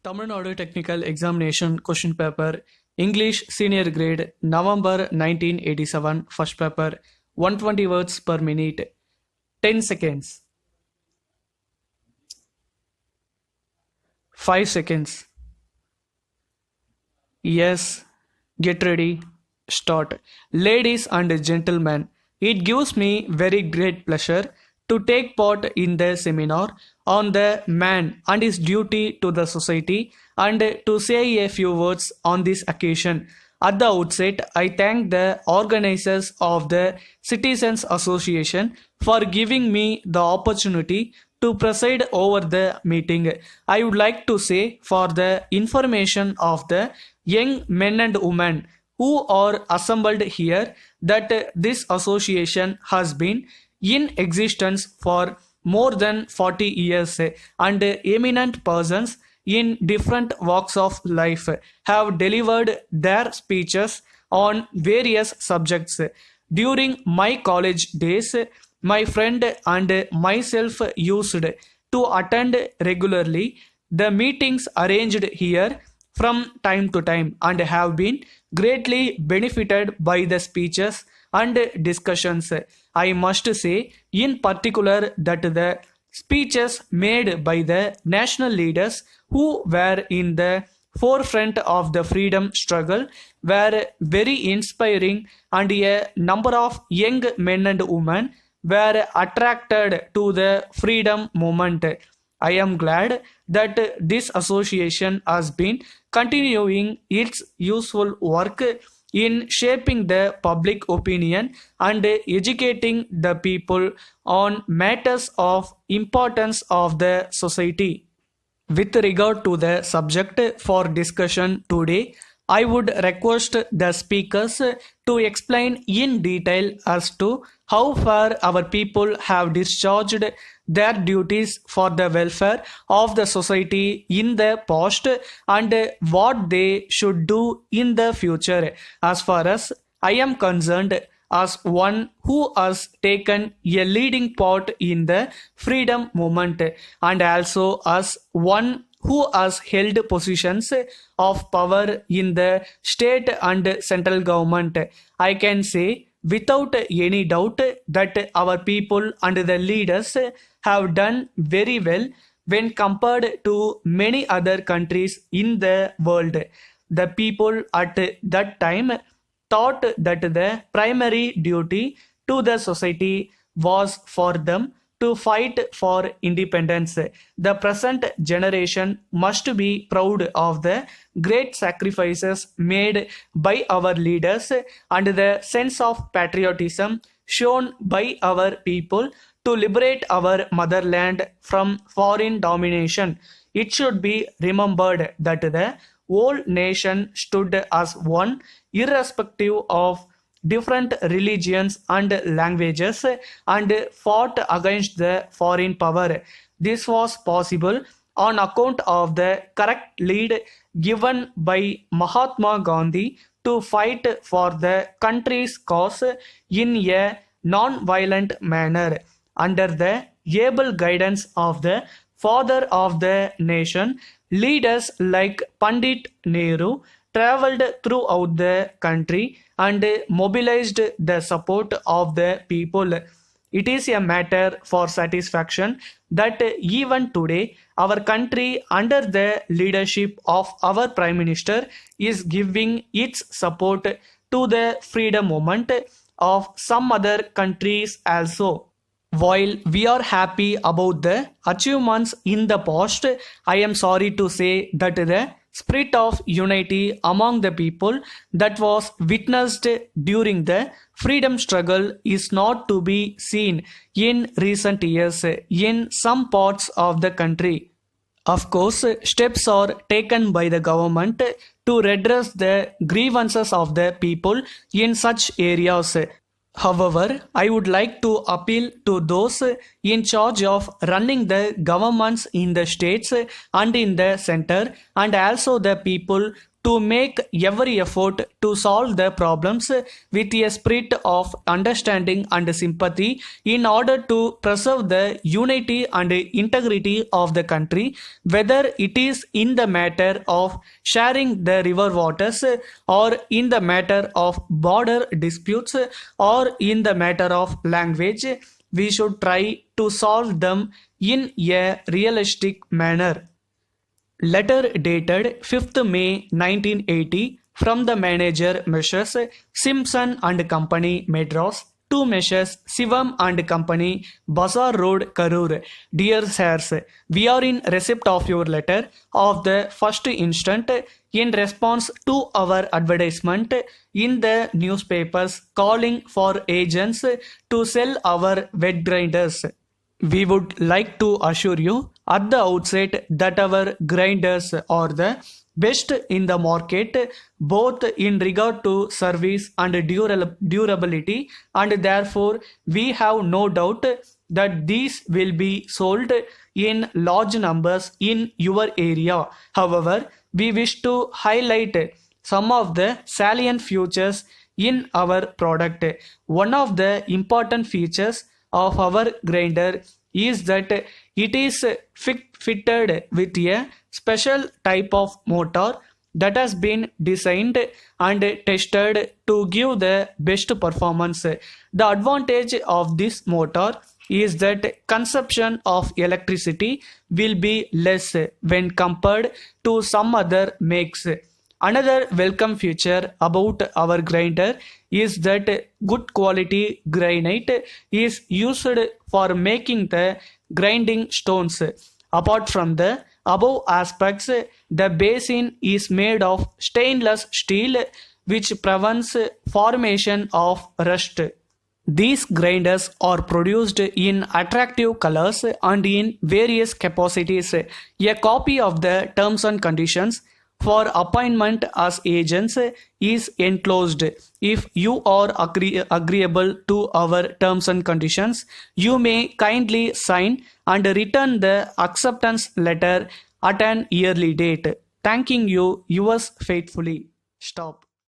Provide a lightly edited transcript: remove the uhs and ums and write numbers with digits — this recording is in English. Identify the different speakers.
Speaker 1: Tamil Nadu Technical Examination Question Paper English Senior Grade November 1987 First Paper 120 words per minute 10 seconds 5 seconds Yes, get ready, start. Ladies and gentlemen, it gives me very great pleasure to take part in the seminar on the man and his duty to the society and to say a few words on this occasion. At the outset, I thank the organizers of the Citizens Association for giving me the opportunity to preside over the meeting. I would like to say for the information of the young men and women who are assembled here that this association has been in existence for more than 40 years and eminent persons in different walks of life have delivered their speeches on various subjects. During my college days, my friend and myself used to attend regularly the meetings arranged here from time to time and have been greatly benefited by the speeches and discussions. I must say in particular that the speeches made by the national leaders who were in the forefront of the freedom struggle were very inspiring, and a number of young men and women were attracted to the freedom movement. I am glad that this association has been continuing its useful work in shaping the public opinion and educating the people on matters of importance of the society. With regard to the subject for discussion today, I would request the speakers to explain in detail as to how far our people have discharged their duties for the welfare of the society in the past and what they should do in the future. As far as I am concerned, as one who has taken a leading part in the freedom movement and also as one who has held positions of power in the state and central government, I can say without any doubt that our people and the leaders have done very well when compared to many other countries in the world. The people at that time thought that the primary duty to the society was for them to fight for independence. The present generation must be proud of the great sacrifices made by our leaders and the sense of patriotism shown by our people to liberate our motherland from foreign domination. It should be remembered that the whole nation stood as one, irrespective of different religions and languages, and fought against the foreign power. This was possible on account of the correct lead given by Mahatma Gandhi to fight for the country's cause in a non-violent manner. Under the able guidance of the father of the nation, leaders like Pandit Nehru traveled throughout the country and mobilized the support of the people. It is a matter for satisfaction that even today our country under the leadership of our Prime Minister is giving its support to the freedom movement of some other countries also. While we are happy about the achievements in the past, I am sorry to say that the spirit of unity among the people that was witnessed during the freedom struggle is not to be seen in recent years in some parts of the country. Of course, steps are taken by the government to redress the grievances of the people in such areas. However, I would like to appeal to those in charge of running the governments in the states and in the center and also the people to make every effort to solve the problems with a spirit of understanding and sympathy in order to preserve the unity and integrity of the country, whether it is in the matter of sharing the river waters, or in the matter of border disputes, or in the matter of language. We should try to solve them in a realistic manner. Letter dated 5th May 1980 from the manager Messrs. Simpson and Company, Madras, to Messrs. Sivam and Company, Bazaar Road, Karur. Dear sirs, we are in receipt of your letter of the first instant in response to our advertisement in the newspapers calling for agents to sell our wet grinders. We would like to assure you at the outset that our grinders are the best in the market, both in regard to service and durability, and therefore we have no doubt that these will be sold in large numbers in your area. However, we wish to highlight some of the salient features in our product. One of the important features of our grinder is that it is fitted with a special type of motor that has been designed and tested to give the best performance. The advantage of this motor is that consumption of electricity will be less when compared to some other makes. Another welcome feature about our grinder is that good quality granite is used for making the grinding stones. Apart from the above aspects, the basin is made of stainless steel, which prevents formation of rust. These grinders are produced in attractive colors and in various capacities. A copy of the terms and conditions for appointment as agents is enclosed. If you are agreeable to our terms and conditions, you may kindly sign and return the acceptance letter at an early date. Thanking you, yours faithfully. Stop.